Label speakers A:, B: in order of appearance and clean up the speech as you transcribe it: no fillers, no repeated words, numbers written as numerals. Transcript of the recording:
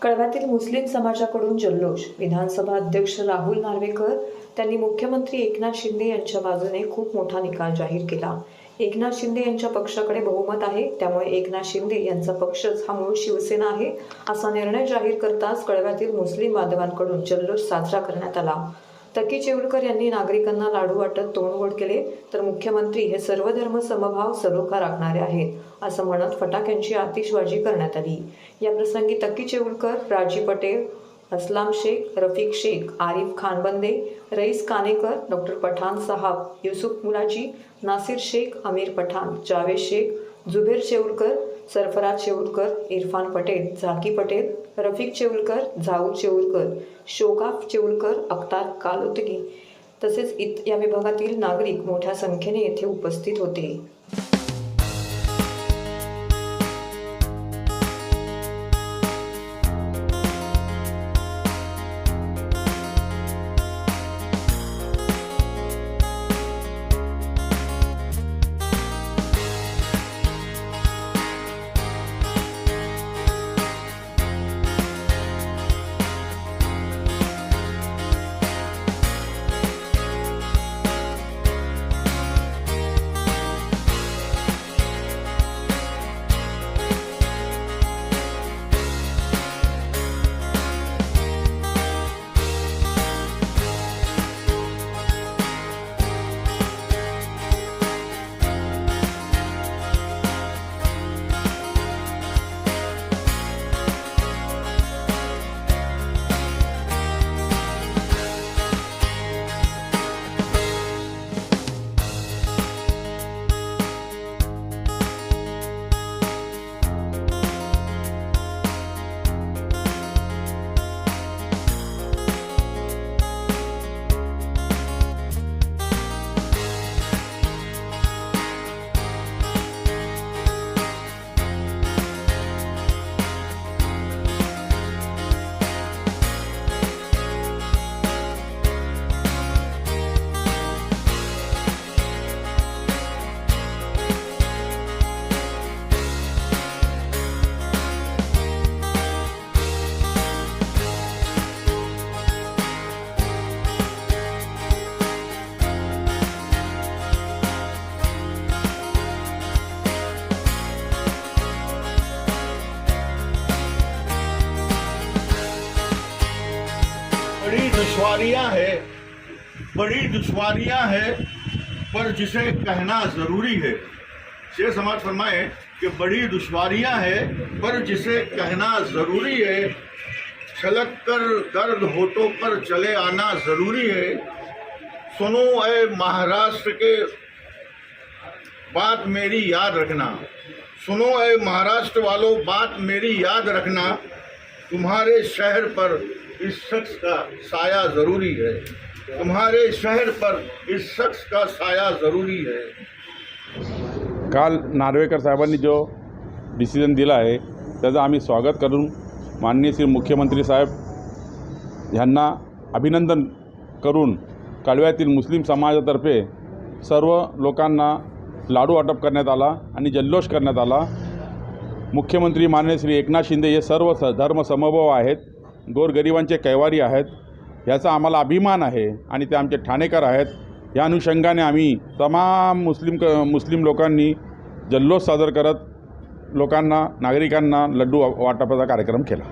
A: कळव्यातील मुस्लिम समाजाकडून जल्लोष. विधानसभा अध्यक्ष राहुल नार्वेकर त्यांनी मुख्यमंत्री एकनाथ शिंदे यांच्या बाजूने खूप मोठा निकाल जाहीर केला. एकनाथ शिंदे यांच्या पक्षाकडे बहुमत आहे, त्यामुळे एकनाथ शिंदे यांचा पक्षच हा मूळ शिवसेना आहे असा निर्णय जाहीर करताच कळव्यातील मुस्लिम बांधवांकडून जल्लोष साजरा करण्यात आला. तकी चेवलकर यांनी नागरिकांना लाडू वाटत तोंडगोड केले, तर मुख्यमंत्री हे सर्वधर्म समभाव सलोखा राखणारे आहेत असं म्हणत फटाक्यांची आतिषबाजी करण्यात आली. या प्रसंगी तकी चेवलकर, राजी पटेल, असलाम शेख, रफिक शेख, आरिफ खान बंदे, रईस कानेकर, डॉक्टर पठाण साहब, युसुफ मुलाजी, नासिर शेख, अमीर पठाण, जावेद शेख, जुबेर चेवलकर, सरफराज चेवलकर, इरफान पटेल, झाकी पटेल, रफिक चेवलकर, झाऊद चेवलकर, शोकाफ चेवलकर, अख्तार कालोतगी तसेच या विभागातील नागरिक मोठ्या संख्येने येथे उपस्थित होते.
B: बड़ी दुश्वारियां है पर जिसे कहना ज़रूरी है। शेर समाज फरमाए कि बड़ी दुश्वारियां है पर जिसे कहना ज़रूरी है। छलक कर दर्द होठों पर चले आना ज़रूरी है। सुनो ऐ महाराष्ट्र के बात मेरी याद रखना। सुनो ऐ महाराष्ट्र वालों बात मेरी याद रखना। तुम्हारे शहर पर इस शख्स का साया ज़रूरी है। तुम्हारे शहर पर इस शख्स का साया ज़रूरी है।
C: काल नार्वेकर साहेबांनी जो डिसिजन दिला आहे त्याचं आम्ही स्वागत करून माननीय श्री मुख्यमंत्री साहेब यांना अभिनंदन करून कळव्यातील मुस्लिम समाजातर्फे सर्व लोकांना लाडू वाटप करण्यात आला आणि जल्लोष करण्यात आला. मुख्यमंत्री माननीय श्री एकनाथ शिंदे हे सर्व धर्म समभाव आहेत, गोरगरिबांचे कैवारी आहेत, याचा आम्हाला अभिमान आहे आणि ते आमचे ठाणेकर आहेत. या अनुषंगाने आम्ही तमाम मुस्लिम लोकांनी जल्लोष सादर करत लोकांना नागरिकांना लड्डू वाटपाचा कार्यक्रम केला.